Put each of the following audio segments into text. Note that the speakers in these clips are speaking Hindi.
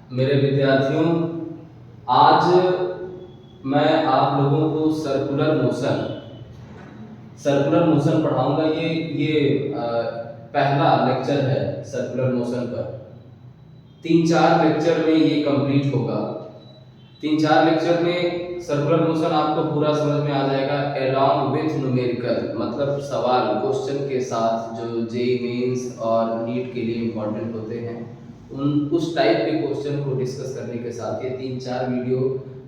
मेरे विद्यार्थियों, आज मैं आप लोगों को सर्कुलर मोशन पढ़ाऊंगा। ये पहला लेक्चर है सर्कुलर मोशन पर। 3-4 लेक्चर में ये कंप्लीट होगा। 3-4 लेक्चर में सर्कुलर मोशन आपको पूरा समझ में आ जाएगा अलॉन्ग विथ न्यूमेरिकल, मतलब सवाल क्वेश्चन के साथ जो जेईई मेंस और नीट के लिए इम्पोर्टेंट होते हैं उस टाइप के क्वेश्चन को डिस्कस करने के साथ ये 3-4 वीडियो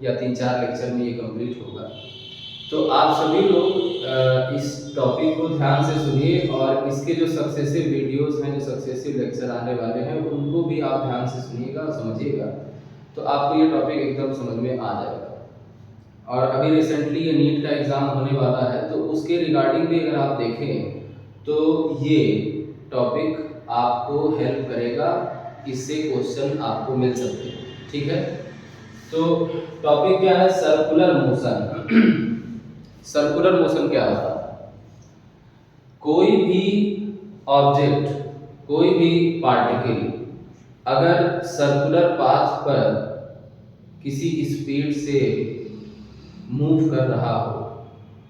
या 3-4 लेक्चर में ये कंप्लीट होगा। तो आप सभी लोग इस टॉपिक को ध्यान से सुनिए और इसके जो सक्सेसिव वीडियोस हैं, जो सक्सेसिव लेक्चर आने वाले हैं, उनको भी आप ध्यान से सुनिएगा और समझिएगा, तो आपको ये टॉपिक एकदम समझ में आ जाएगा। और अभी रिसेंटली ये नीट का एग्ज़ाम होने वाला है, तो उसके रिगार्डिंग भी अगर आप देखें तो ये टॉपिक आपको हेल्प करेगा, इससे क्वेश्चन आपको मिल सकते हैं। ठीक है, तो टॉपिक क्या है? Circular motion. सर्कुलर मोशन क्या होता है? कोई भी ऑब्जेक्ट, कोई भी पार्टिकल अगर सर्कुलर पाथ पर किसी स्पीड से मूव कर रहा हो,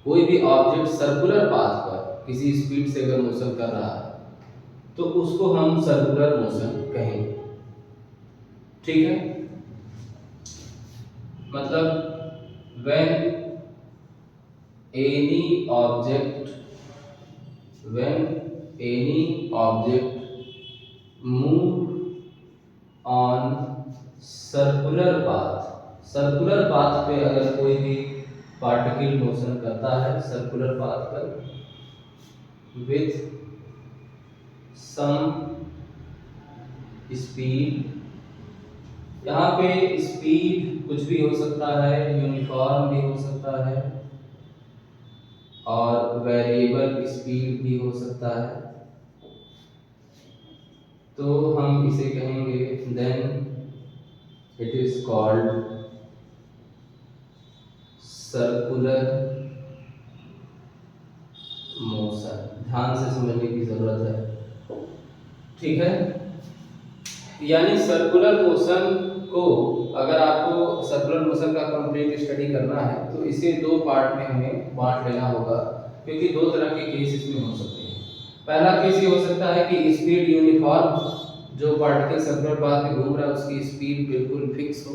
कोई भी ऑब्जेक्ट सर्कुलर पाथ पर किसी स्पीड से अगर मोशन कर रहा है तो उसको हम सर्कुलर मोशन कहेंगे। ठीक है, मतलब when any object move on circular path पे अगर कोई भी पार्टिकल मोशन करता है सर्कुलर पाथ पर विथ सम स्पीड, यहाँ पे स्पीड कुछ भी हो सकता है, यूनिफॉर्म भी हो सकता है और वेरिएबल स्पीड भी हो सकता है, तो हम इसे कहेंगे then it is called circular motion. ध्यान से समझने की जरूरत है। ठीक है, यानी सर्कुलर मोशन को अगर आपको सर्कुलर मोशन का कंप्लीट स्टडी करना है तो इसे 2 पार्ट में हमें बांट लेना होगा, क्योंकि 2 तरह के केस इसमें हो सकते हैं। पहला केस ये हो सकता है कि स्पीड यूनिफॉर्म, जो पार्टिकल सर्कुलर पाथ में घूम रहा है उसकी स्पीड बिल्कुल फिक्स हो,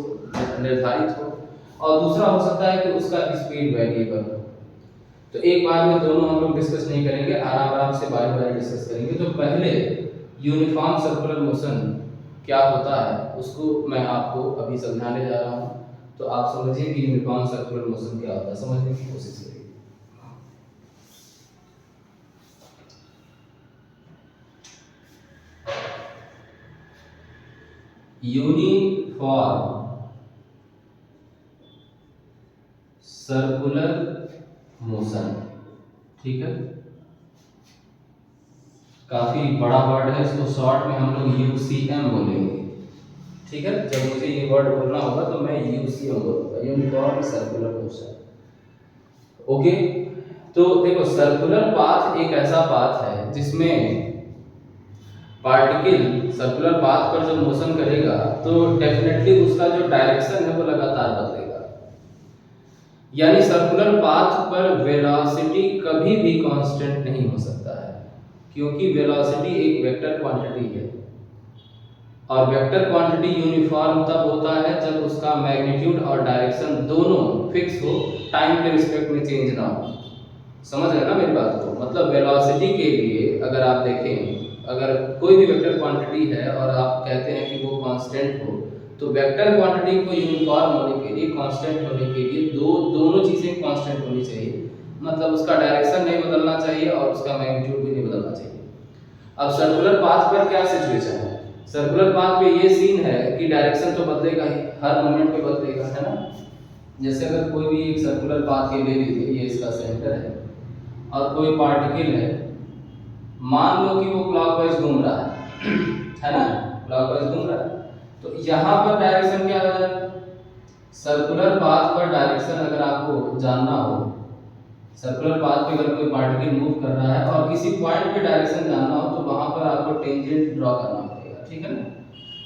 निर्धारित हो, और दूसरा हो सकता है कि उसका स्पीड वेरिएबल हो। तो एक बार में दोनों हम लोग डिस्कस नहीं करेंगे, आराम आराम से बारी बारी डिस्कस करेंगे। तो पहले यूनिफॉर्म सर्कुलर मोशन क्या होता है उसको मैं आपको अभी समझाने जा रहा हूँ, तो आप समझिए कि यूनिफॉर्म सर्कुलर मोशन क्या होता है, समझने की कोशिश करिए। यूनिफॉर्म सर्कुलर मोशन, ठीक है, काफी बड़ा वर्ड है, इसको शॉर्ट में हम लोग यूसीएम बोलेंगे। ठीक है, जब मुझे ये वर्ड बोलना होगा तो मैं यूसीएम बोलूंगा, यूनिफॉर्म सर्कुलर मोशन। ओके, तो देखो सर्कुलर पाथ एक ऐसा पाथ है जिसमें पार्टिकल सर्कुलर पाथ पर जब मोशन करेगा तो डेफिनेटली उसका जो डायरेक्शन है वो लगातार बदलेगा। यानी सर्कुलर पाथ पर वेलोसिटी कभी भी कांस्टेंट नहीं हो सकता है, क्योंकि वेलोसिटी एक वेक्टर क्वांटिटी है और वेक्टर क्वांटिटी यूनिफॉर्म तब होता है जब उसका मैग्नीट्यूड और डायरेक्शन दोनों फिक्स हो, टाइम के रिस्पेक्ट में चेंज ना हो। समझ रहे ना मेरी बात को? मतलब वेलोसिटी के लिए अगर आप देखें, अगर कोई भी वेक्टर क्वांटिटी है और आप कहते हैं कि वो कांस्टेंट हो, तो वेक्टर क्वांटिटी को यूनिफॉर्म होने के लिए, कांस्टेंट होने के लिए दोनों चीजें कांस्टेंट होनी चाहिए। मतलब उसका डायरेक्शन नहीं बदलना चाहिए और उसका मैग्नीट्यूड भी नहीं बदलना चाहिए। अब सर्कुलर पाथ पर क्या सिचुएशन है? सर्कुलर पाथ पे ये सीन है कि डायरेक्शन तो बदलेगा ही, हर मोमेंट पे बदलेगा, है ना। जैसे अगर कोई भी एक सर्कुलर पाथ ये ले लीजिए, ये इसका सेंटर है और कोई पार्टिकल है, मान लो कि वो क्लॉकवाइज घूम रहा है ना, क्लॉकवाइज घूम रहा है, तो यहाँ पर डायरेक्शन क्या हो जाएगा? सर्कुलर पाथ पर डायरेक्शन अगर आपको जानना हो, सर्कुलर पाथ पे अगर कोई पार्टिकल मूव कर रहा है और किसी पॉइंट पे डायरेक्शन जानना हो, तो वहां पर आपको टेंजेंट ड्रॉ करना पड़ेगा। ठीक है ना,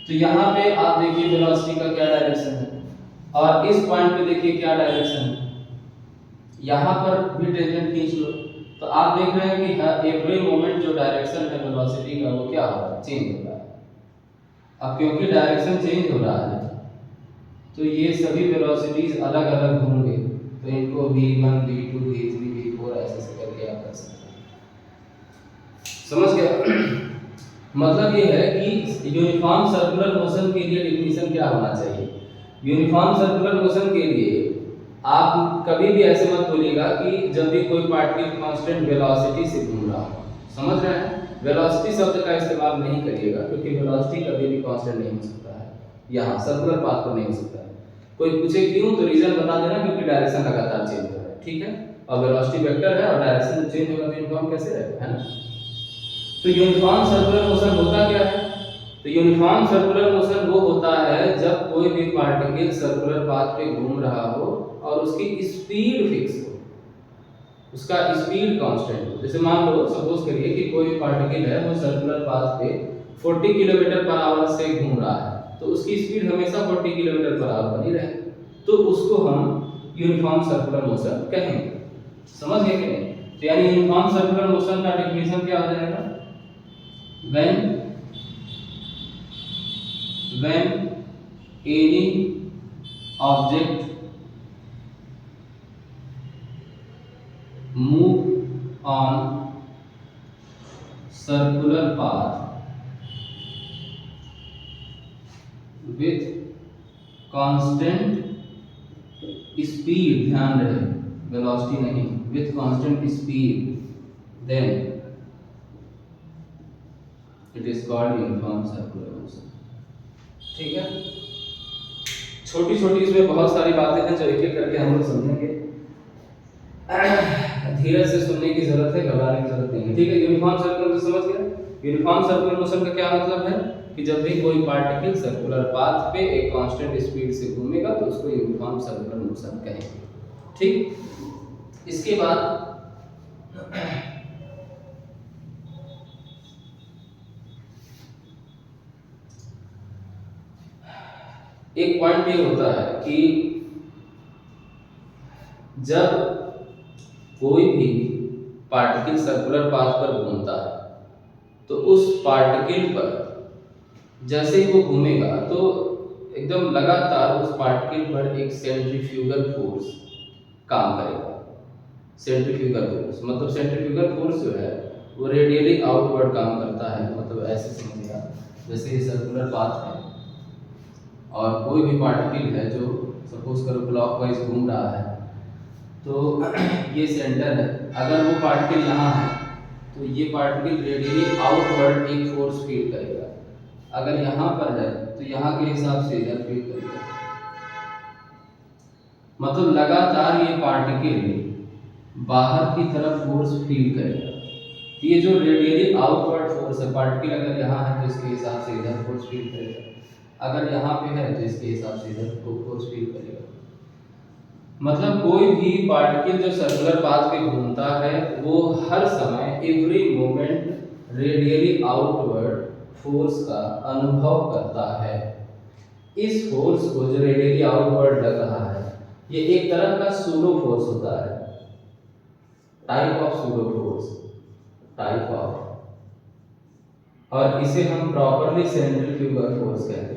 तो यहाँ पे आप देखिए वेलोसिटी का क्या डायरेक्शन है, और इस पॉइंट पे देखिए क्या डायरेक्शन है, यहाँ पर भी टेंजेंट खींच लो तो आप देख रहे हैं कि एवरी मोमेंट जो डायरेक्शन है वेलोसिटी का वो क्या हो रहा है, चेंज हो रहा है। अब क्योंकि डायरेक्शन चेंज हो रहा है तो ये सभी वेलोसिटीज अलग अलग होंगे, तो इनको v1 v2 v3 v4 ऐसे करके आप कर सकते हैं। समझ गया? मतलब ये है कि यूनिफॉर्म सर्कुलर मोशन के लिए डेफिनेशन क्या होना चाहिए। यूनिफॉर्म सर्कुलर मोशन के लिए आप कभी भी ऐसे मत बोलिएगा कि जब भी कोई पार्टिकल कांस्टेंट वेलोसिटी से घूम रहा हो, समझ रहे हैं, वेलोसिटी शब्द का इस्तेमाल नहीं करिएगा क्योंकि वेलोसिटी कभी भी कांस्टेंट नहीं हो सकता है, यहाँ सर्कुलर पाथ पर नहीं हो सकता है। कोई पूछे क्यों तो रीजन बता देना, क्योंकि डायरेक्शन लगातार चेंज हो रहा है, ठीक है, और वेलोसिटी वेक्टर है और डायरेक्शन चेंज होगा तो यूनिफॉर्म कैसे रहेगा, है ना। तो यूनिफॉर्म सर्कुलर मोशन होता क्या है, तो यूनिफॉर्म सर्कुलर मोशन वो होता है जब कोई भी पार्टिकल सर्कुलर पाथ पे घूम रहा हो और उसकी स्पीड फिक्स हो, उसका स्पीड कांस्टेंट हो। जैसे मान लो सपोज करिए कि कोई पार्टिकल है वो सर्कुलर पाथ पे 40 किलोमीटर पर आवर से घूम रहा है, तो उसकी स्पीड हमेशा 40 किलोमीटर पर आवर बनी रहे, तो उसको हम यूनिफॉर्म सर्कुलर मोशन कहेंगे। समझ गए कि नहीं? तो यानी यूनिफॉर्म सर्कुलर मोशन का डेफिनेशन क्या हो जाएगा, when any object move on circular path with constant speed, ध्यान रहे वेलोसिटी नहीं, with constant speed, then it is called uniform circular motion। ठीक है, छोटी छोटी इसमें बहुत सारी बातें हैं जो एक एक करके हम लोग समझेंगे, धीरे से सुनने की जरूरत है, घबराने की जरूरत नहीं है, ठीक है। यूनिफॉर्म सर्कुलर मोशन समझ गए। यूनिफॉर्म सर्कुलर मोशन का क्या मतलब है कि जब भी कोई पार्टिकल सर्कुलर पाथ पे एक कांस्टेंट स्पीड से घूमेगा तो उसको यूनिफॉर्म सर्कुलर मोशन कहेंगे, ठीक। इसके बाद एक पॉइंट ये होता है कि जब कोई भी पार्टिकल सर्कुलर पाथ पर घूमता है तो उस पार्टिकल पर जैसे ही वो घूमेगा तो एकदम लगातार उस पार्टिकल पर एक सेंट्रीफ्यूगल फोर्स काम करेगा। सेंट्रीफ्यूगल फोर्स मतलब सेंट्रीफ्यूगल फोर्स जो है वो रेडियली आउटवर्ड काम करता है, मतलब ऐसे समझिएगा जैसे ये सर्कुलर पाथ है और कोई भी पार्टिकल है जो सपोज करो क्लॉकवाइज घूम रहा है, तो ये सेंटर है, अगर वो पार्टिकल यहाँ है तो ये पार्टिकल रेडियली आउटवर्ड एक फोर्स फील करेगा, अगर यहाँ पर है तो यहाँ के हिसाब से इधर फील करेगा, मतलब लगातार ये पार्टिकल बाहर की तरफ फोर्स फील करेगा। ये जो रेडियली आउटवर्ड फोर्स है, पार्टिकल अगर यहाँ है तो इसके हिसाब से इधर फोर्स फील करेगा, अगर यहाँ पे है तो इसके हिसाब से इधर फोर्स फील करेगा। मतलब कोई भी पार्टिकल जो सर्कुलर पाथ पे घूमता है वो हर समय every moment radially outward force का अनुभव करता है। इस फोर्स को जो रेडियली आउटवर्ड लग रहा है ये एक तरह का सूडो फोर्स होता है, type of pseudo force, type of, और इसे हम प्रॉपर्ली सेंट्रीफ्यूगल फोर्स कहते हैं।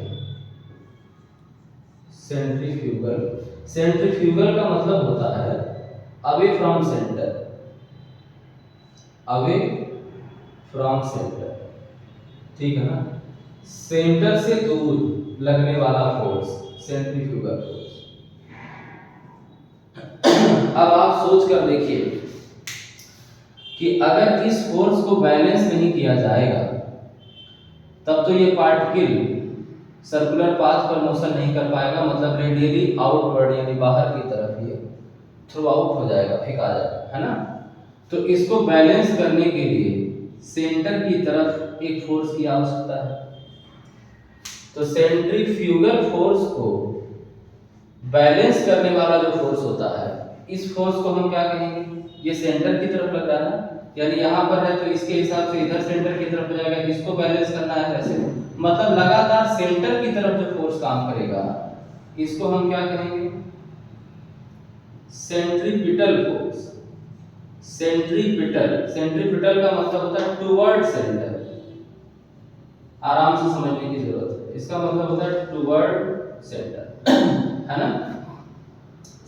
सेंट्रीफ्यूगल, सेंट्रीफ्यूगल का मतलब होता है away from centre, away from centre, ठीक है ना, सेंटर से दूर लगने वाला फोर्स सेंट्रीफ्यूगल फोर्स। अब आप सोच कर देखिए कि अगर इस फोर्स को बैलेंस नहीं किया जाएगा तब तो ये पार्टिकल सर्कुलर पाथ पर मोशन नहीं कर पाएगा, मतलब रेडियली आउटवर्ड यानी बाहर की तरफ ये थ्रो आउट हो जाएगा, फेंका जाएगा, है ना। तो इसको बैलेंस करने के लिए सेंटर की तरफ एक फोर्स की आवश्यकता है। तो सेंट्रीफ्यूगल फोर्स को बैलेंस करने वाला जो फोर्स होता है, इस फोर्स को हम क्या कहेंगे, ये सेंटर की तरफ लग रहा है, यानी यहाँ पर है तो इसके हिसाब से इधर सेंटर की तरफ जाएगा, इसको बैलेंस करना है ऐसे, मतलब लगातार सेंटर की तरफ जो फोर्स काम करेगा इसको हम क्या कहेंगे, सेंट्रीपिटल फोर्स। सेंट्रीपिटल, सेंट्रीपिटल का मतलब होता है टुवर्ड सेंटर। आराम से समझने की जरूरत है, इसका मतलब होता है टुवर्ड सेंटर है ना।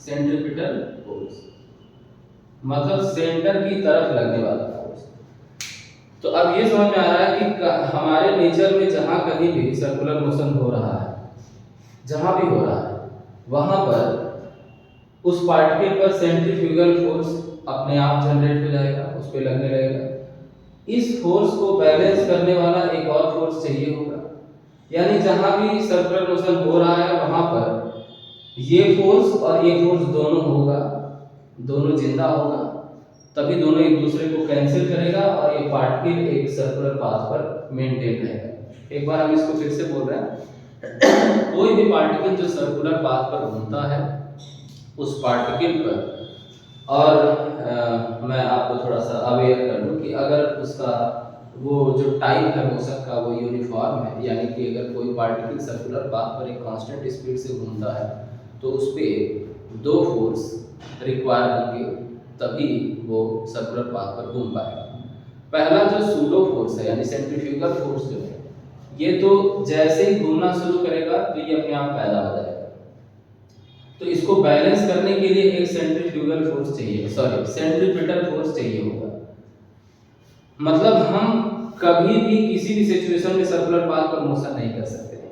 सेंट्रीपिटल फोर्स मतलब सेंटर की तरफ लगने वाला फोर्स। तो अब ये समझ में आ रहा है कि हमारे नेचर में जहां कहीं भी सर्कुलर मोशन हो रहा है, जहां भी हो रहा है वहां पर उस पार्टिकल पर सेंट्रीफ्यूगल फोर्स अपने आप जनरेट हो जाएगा, उस पर लगने लगेगा। इस फोर्स को बैलेंस करने वाला एक और फोर्स चाहिए होगा, यानी जहां भी सर्कुलर मोशन हो रहा है वहां पर ये फोर्स और ये फोर्स दोनों होगा, दोनों जिंदा होगा, तभी दोनों एक दूसरे को कैंसिल करेगा और ये पार्टिकल एक सर्कुलर पाथ पर मेंटेन रहेगा। एक बार हम इसको फिर से बोल रहे हैं कोई भी पार्टिकल जो सर्कुलर पाथ पर घूमता है उस पार्टिकल पर, और मैं आपको थोड़ा सा अवेयर कर दूं कि अगर उसका वो जो टाइप है मोशन का वो यूनिफॉर्म है, यानी कि अगर कोई पार्टिकल सर्कुलर पाथ पर एक कांस्टेंट स्पीड से घूमता है तो उस पर दो फोर्स रिक्वायर होंगे, तभी वो सर्कुलर पाथ पर घूम पाएगा। पहला जो सूडो फोर्स है यानी सेंट्रीफ्यूगल फोर्स जो है, ये तो जैसे ही घूमना शुरू करेगा तो ये अपने आप पैदा हो जाएगा। तो इसको बैलेंस करने के लिए एक सेंट्रीफ्यूगल फोर्स चाहिए, सॉरी सेंट्रीपिटल फोर्स चाहिए होगा। मतलब हम कभी भी किसी भी सिचुएशन में सर्कुलर पाथ पर मोशन नहीं कर सकते हैं।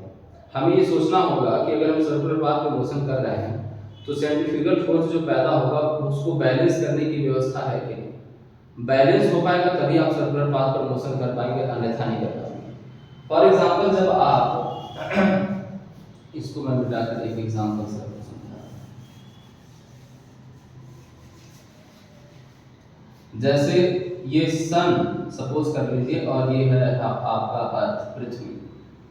हमें ये सोचना होगा कि अगर हम सर्कुलर पाथ पर मोशन कर रहे हैं तो सेंट्रीफ्यूगल फोर्स जो पैदा होगा उसको बैलेंस करने की व्यवस्था है कि नहीं। बैलेंस हो पाएगा तभी आप सर्कुलर पाथ पर मोशन कर पाएंगे, अन्यथा नहीं कर पाएंगे। फॉर एग्जाम्पल जब आप इसको मैं मिटाकर एक एग्जाम्पल से जैसे ये सन सपोज कर लीजिए और ये है आपका अर्थ पृथ्वी,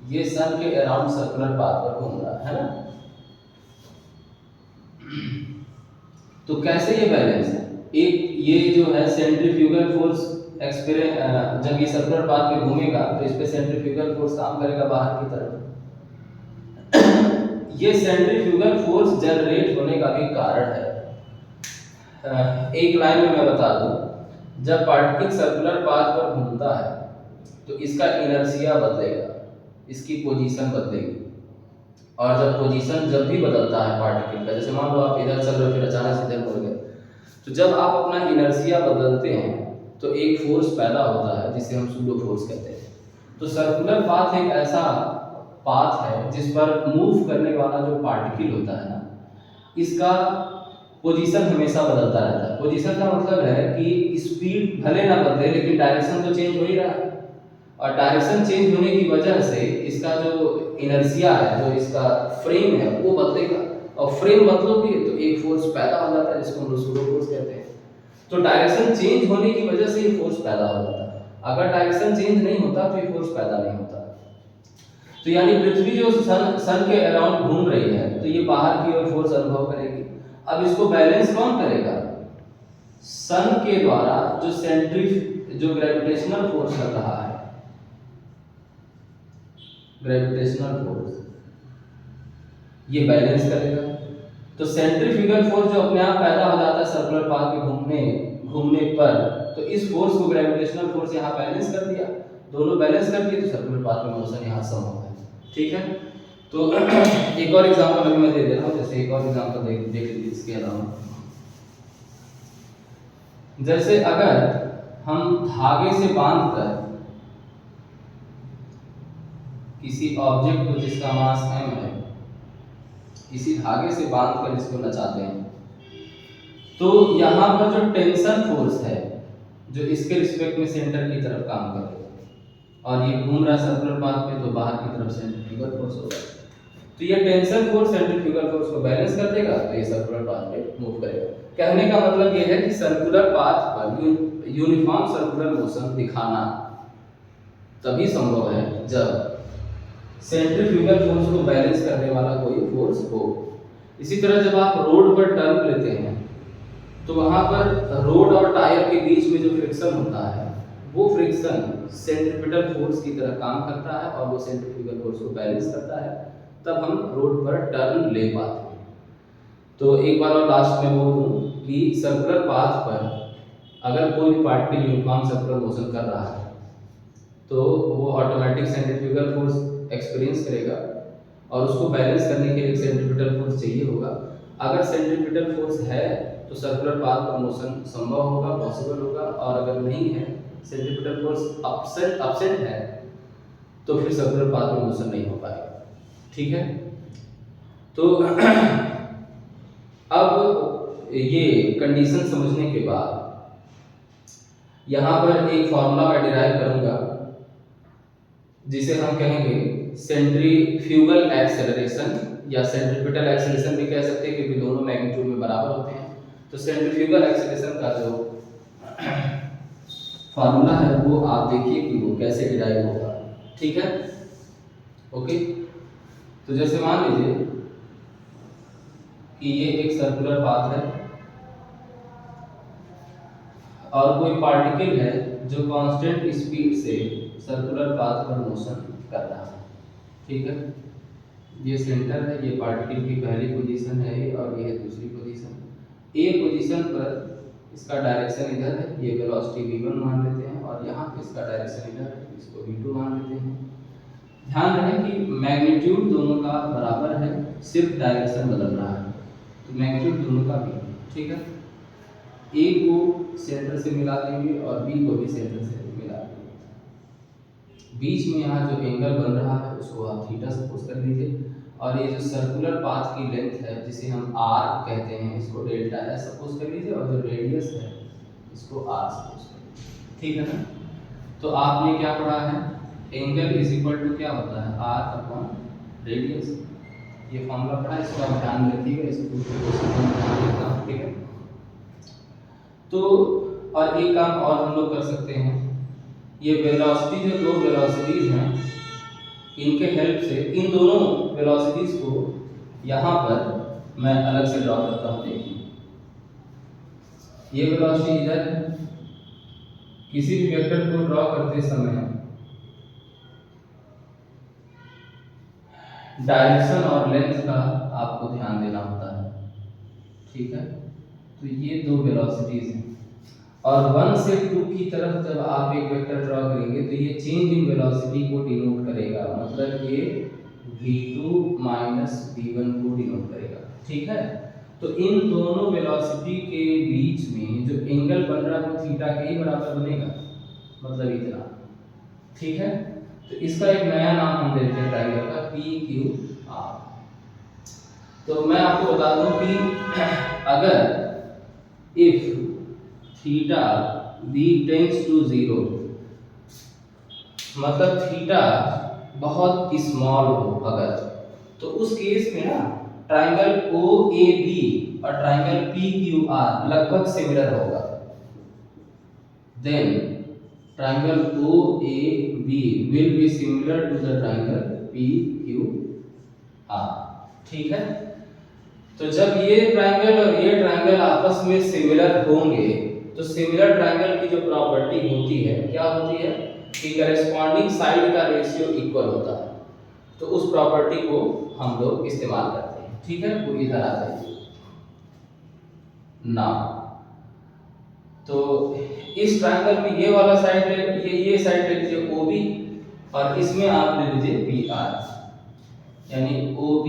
ये सन के अराउंड सर्कुलर पाथ पर घूम रहा है ना। तो कैसे ये बैलेंस है, एक ये जो है सेंट्रीफ्यूगल फोर्स जब ये सर्कुलर पाथ पे घूमेगा तो इस पे सेंट्रीफ्यूगल फोर्स काम करेगा बाहर की तरफ। ये सेंट्रीफ्यूगल फोर्स जनरेट होने का भी कारण है। एक लाइन में मैं बता दूं, जब पार्टिकल सर्कुलर पाथ पर घूमता है तो इसका इनर्शिया बदलेगा, इसकी पोजीशन बदलेगी। और जब पोजीशन जब भी बदलता है पार्टिकल का, जैसे मान लो आप इधर चल रहे हो फिर अचानक से इधर मुड़ गए, तो जब आप अपना इनर्शिया बदलते हैं तो एक फोर्स पैदा होता है जिसे हम सूडो फोर्स कहते हैं। तो सर्कुलर पाथ एक ऐसा पाथ है जिस पर मूव करने वाला जो पार्टिकल होता है ना, इसका पोजीशन हमेशा बदलता रहता है। पोजीशन का मतलब है कि स्पीड भले ना बदले लेकिन डायरेक्शन तो चेंज हो ही रहा है, और डायरेक्शन चेंज होने की वजह से इसका जो इनर्शिया है, जो इसका फ्रेम है वो बदलेगा, और फ्रेम बदलोगे तो एक फोर्स पैदा हो जाता है जिसको हम लोग सूडो फोर्स कहते हैं। तो डायरेक्शन चेंज होने की वजह से ये फोर्स पैदा हो जाता है, अगर डायरेक्शन चेंज नहीं होता तो ये फोर्स पैदा नहीं होता। तो यानी पृथ्वी जो सन के अराउंड घूम रही है तो ये बाहर की ओर फोर्स अनुभव करेगी। अब इसको बैलेंस कौन करेगा, सन के द्वारा जो ग्रेविटेशनल फोर्स लग रहा है, ग्रेविटेशनल फोर्स ये बैलेंस करेगा। तो सेंट्रीफ्यूगल फोर्स जो अपने आप पैदा हो जाता है सर्कुलर पाथ पे घूमने पर, तो इस फोर्स को ग्रेविटेशनल फोर्स यहाँ बैलेंस कर दिया, दोनों बैलेंस कर दिए तो सर्कुलर पाथ में मोशन यहाँ संभव है। ठीक है, तो एक और एग्जांपल अभी मैं दे दे रहा हूँ, जैसे एक और एग्जांपल देख लीजिए इसके अलावा। जैसे अगर हम धागे से बांधकर किसी ऑब्जेक्ट को जिसका मास m है, इसी धागे से बांधकर इसको नचाते हैं, तो यहाँ पर जो टेंशन फोर्स है जो इसके रिस्पेक्ट में सेंटर की तरफ काम करेगा, और ये घूम रहा सर्कुलर पाथ पे तो बाहर की तरफ सेंट्रीफ्यूगल फोर्स होगा। तो ये टेंशन फोर्स सेंट्रीफ्यूगल फोर्स को बैलेंस कर देगा, तो ये सर्कुलर पाथ पे मूव करेगा। कहने का मतलब ये है कि सर्कुलर पाथ पर यूनिफॉर्म सर्कुलर मोशन दिखाना तभी संभव है जब सेंट्रीफ्यूगल फोर्स को बैलेंस करने वाला कोई फोर्स हो। इसी तरह जब आप रोड पर टर्न लेते हैं तो वहां पर रोड और टायर के बीच में जो फ्रिक्शन होता है वो फ्रिक्शन सेंट्रीपिटल फोर्स की तरह काम करता है, और वो सेंट्रीफ्यूगल सेंट्रीफ्यूगल फोर्स को बैलेंस करता है, तब हम रोड पर टर्न ले पाते हैं। तो एक बार और लास्ट में बोल दूं कि सर्कुलर पाथ पर अगर कोई भी पार्टिकल यूनिफॉर्म सर्कुलर मोशन कर रहा है तो वो ऑटोमेटिक सेंट्रीफ्यूगल फोर्स एक्सपीरियंस करेगा और उसको बैलेंस करने के लिए सेंट्रीपिटल फोर्स चाहिए होगा। अगर सेंट्रीपिटल फोर्स है तो सर्कुलर पाथ पर मोशन संभव होगा, पॉसिबल होगा, और अगर नहीं है, सेंट्रीपिटल फोर्स अपसेट है, तो फिर सर्कुलर पाथ में मोशन नहीं हो पाएगा। ठीक है, तो अब ये कंडीशन समझने के बाद यहाँ पर एक फॉर्मूला मैं डिराइव करूंगा जिसे हम कहेंगे सेंट्रीफ्यूगल एक्सेलरेशन या सेंट्रीपिटल एक्सेलरेशन भी कह सकते हैं, क्योंकि दोनों मैग्नीट्यूड में बराबर होते हैं। तो सेंट्रीफ्यूगल एक्सेलरेशन का जो फॉर्मूला है वो आप देखिए कि वो कैसे डिराइव होगा। ठीक है, ओके। तो जैसे मान लीजिए कि ये एक सर्कुलर पाथ है और कोई पार्टिकल है जो कांस्टेंट स्पीड से सर्कुलर पाथ पर मोशन कर रहा है। ठीक है, ये सेंटर है, ये पार्टिकल की पहली पोजीशन है और ये दूसरी पोजीशन। ए पोजीशन पर इसका डायरेक्शन इधर है, ये वेलोसिटी v1 मान लेते हैं, और यहाँ पे इसका डायरेक्शन इधर है, इसको v2 मान लेते हैं। ध्यान रहे कि मैग्नीट्यूड दोनों का बराबर है, सिर्फ डायरेक्शन बदल रहा है, तो मैग्नीट्यूड दोनों का भी। ठीक है, ए को सेंटर से मिला देंगे और बी को भी सेंटर से मिला देंगे। बीच में यहाँ जो एंगल बन रहा है उसको आप थीटा सपोज कर लीजिए, और ये जो सर्कुलर पाथ की लेंथ है जिसे हम आर कहते हैं, इसको डेल्टा एस सपोज कर लीजिए, और जो रेडियस है इसको आर सपोज कर लीजिए। ठीक है ना, तो आपने क्या पढ़ा है, एंगल इज इक्वल टू क्या होता है, आर अपॉन रेडियस। ये फॉर्मूला पढ़ा है, इसको आप ध्यान में रखिएगा, इसको। ठीक है, तो और एक काम और हम लोग कर सकते हैं, ये वेलोसिटी जो दो वेलोसिटीज हैं इनके हेल्प से इन दोनों वेलोसिटीज को यहाँ पर मैं अलग से ड्रॉ करता हूँ। देखिए ये वेलोसिटी इधर है, किसी भी वेक्टर को ड्रॉ करते समय डायरेक्शन और लेंथ का आपको ध्यान देना होता है। ठीक है, तो ये दो वेलोसिटीज हैं, और 1 से 2 की तरफ जब आप एक वेक्टर ड्रॉ करेंगे तो ये चेंज इन वेलोसिटी को डिनोट करेगा, मतलब ये v2 माइनस v1 को डिनोट करेगा। ठीक है, तो इन दोनों वेलोसिटी के बीच में जो एंगल बन रहा है वो थीटा के ही बराबर बनेगा, मतलब इतना। ठीक है, तो इसका एक नया नाम हम देते हैं ट्रायंगल का, पी क्यू आर। तो मैं आपको बता दूं कि अगर if theta b tends to 0, मतलब थीटा बहुत स्मॉल हो अगर, तो उस केस में ना ट्रायंगल OAB और ट्रायंगल PQR लगभग सिमिलर होगा। Then triangle OAB will be similar to the triangle PQR। ठीक है, तो जब ये ट्रायंगल और ये ट्रायंगल आपस में सिमिलर होंगे तो सिमिलर ट्रायंगल की जो प्रॉपर्टी होती है क्या होती है कि करेस्पॉन्डिंग साइड का रेशियो इक्वल होता है, तो उस प्रॉपर्टी को हम लोग इस्तेमाल करते हैं। ठीक है, वो इधर आ जाइए ना, तो इस ट्रायंगल में ये वाला साइड ले, ये साइड ले लीजिए OB, और इसमें आप ले लीजिए PR, यानी OB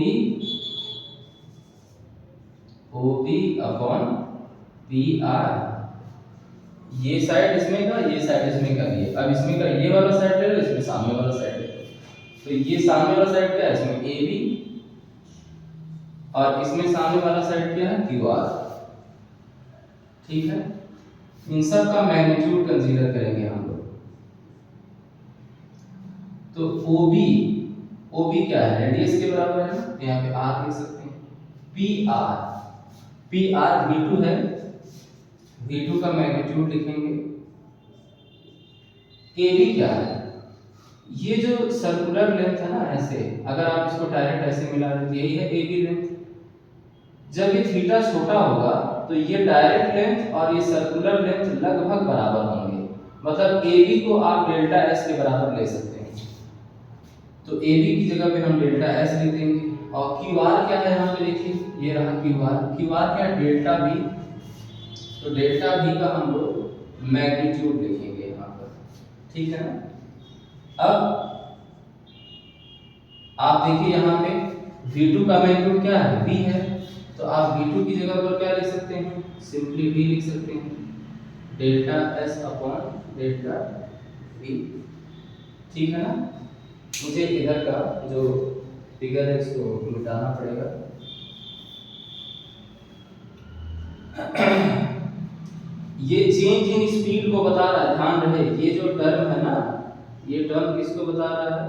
अपॉन PR। ये साइड इसमें का, ये साइड इसमें का, ये अब इसमें का ये वाला साइड ले लो, इसमें सामने वाला साइड ले लो, तो ये सामने वाला साइड क्या है, इसमें AB, और इसमें सामने वाला साइड क्या है, QR। ठीक है, इन सब का मैग्नीट्यूड कंसीडर करेंगे हम लोग। तो OB क्या है, रेडियस के बराबर है, तो यहाँ पे R लिख सकते हैं। PR V2 है, V2 का मैग्नीट्यूड लिखेंगे। AB क्या है, ये जो सर्कुलर लेंथ है ना, ऐसे अगर आप इसको डायरेक्ट ऐसे मिला दें, यही है AB लेंथ। जब ये थीटा छोटा होगा तो ये डायरेक्ट लेंथ और ये सर्कुलर लेंथ लगभग बराबर होंगे, मतलब AB को आप डेल्टा S के बराबर ले सकते हैं। तो ए बी की जगह पे हम डेल्टा एस लिख देंगे। और क्यू आर क्या है यहाँ पे देखिए, ये रहा क्यू आर। क्यू आर क्या है, डेल्टा बी। तो डेल्टा बी का हम लोग मैग्नीट्यूड लिखेंगे यहाँ पर, ठीक है ना। अब आप देखिए यहाँ पे V2 का मैग्नीट्यूड क्या है, V है। तो आप V2 की जगह पर क्या लिख सकते हैं, सिंपली V लिख सकते हैं, delta S upon delta V, ठीक है ना। मुझे इधर का जो फिगर है इसको मिटाना पड़ेगा। ये चेंज इन स्पीड को बता रहा है, ध्यान रहे। ये जो टर्म है ना, ये टर्म किसको बता रहा है,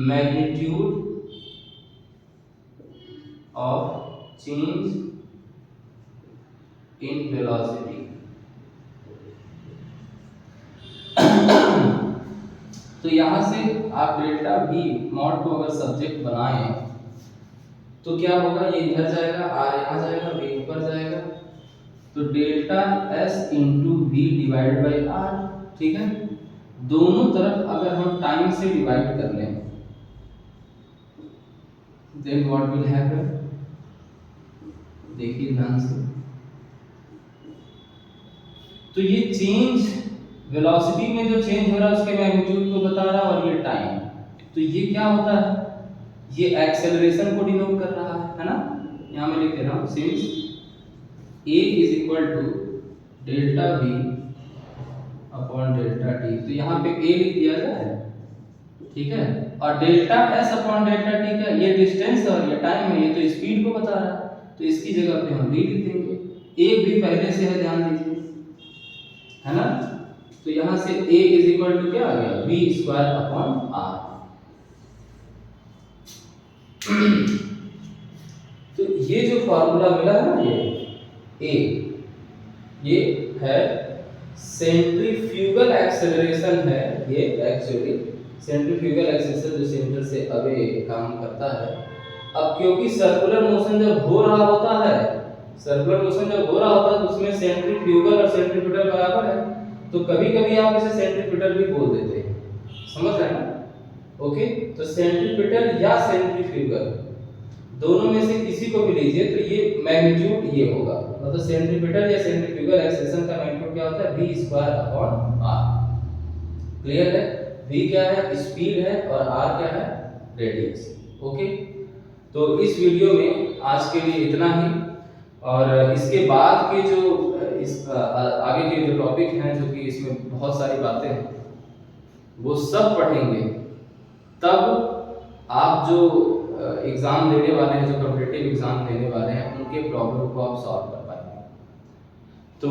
magnitude of change in velocity. तो यहां से आप डेल्टा v मॉड को अगर सब्जेक्ट बनाएं तो क्या होगा, ये इधर जाएगा, r यहां जाएगा, v ऊपर जाएगा। तो delta s into v divide by r, ठीक है। दोनों तरफ अगर हम टाइम से डिवाइड कर लें देन व्हाट विल हैपन, देखिए ध्यान से। तो ये चेंज वेलोसिटी में जो चेंज हो रहा है उसके मैग्नीट्यूड को बता रहा है, और ये टाइम। तो ये क्या होता है, ये एक्सेलरेशन को डिनोट कर रहा है ना। यहां मैं लिख दे रहा हूं, since a is equal to delta v upon delta t। तो यहाँ पे a लिख दिया जाए, ठीक है। और delta s upon delta t का ये डिस्टेंस और ये टाइम है, ये तो स्पीड को बता रहा है। तो इसकी जगह पे हम v लिख देंगे। a भी पहले से है, ध्यान दीजिए, है ना। तो यहाँ से a इज इक्वल टू क्या आ गया, v स्क्वायर अपॉन r। तो ये जो फार्मूला मिला है ना, ये है सेंट्रीफ्यूगल एक्सेलरेशन है। ये एक्चुअली सेंट्रीफ्यूगल एक्सेलरेशन जो सेंटर से अवे काम करता है। अब क्योंकि सर्कुलर मोशन जब हो रहा होता है, सर्कुलर मोशन जब हो रहा होता है तो उसमें सेंट्रीफ्यूगल और सेंट्रीपिटल बराबर है। तो कभी-कभी आप इसे सेंट्रीपिटल भी बोल देते हैं, समझ रहे हैं ना। ओके, तो सेंट्रीपिटल या सेंट्रीफ्यूगल दोनों में से किसी को भी लीजिए तो ये मैग्नीट्यूड ये होगा, मतलब सेंट्रीपिटल या सेंट्रीफ्यूगल एक्सेलरेशन का मैग्नीट्यूड क्या होता है, v square upon r। Clear है। v क्या है, स्पीड है, और r क्या है, रेडियस। ओके, तो इस वीडियो में आज के लिए इतना ही, और इसके बाद के जो आगे के जो टॉपिक हैं, जो कि इसमें बहुत सारी बातें हैं, वो सब पढ़ेंगे। तब आप जो एग्जाम देने वाले हैं, जो कॉम्पिटिटिव एग्जाम देने वाले हैं, उनके प्रॉब्लम को आप सॉल्व कर पाएंगे। तो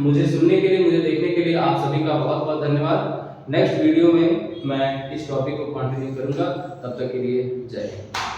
मुझे सुनने के लिए, मुझे देखने के लिए आप सभी का बहुत बहुत धन्यवाद। नेक्स्ट वीडियो में मैं इस टॉपिक को कंटिन्यू करूंगा। तब तक के लिए जय हिंद।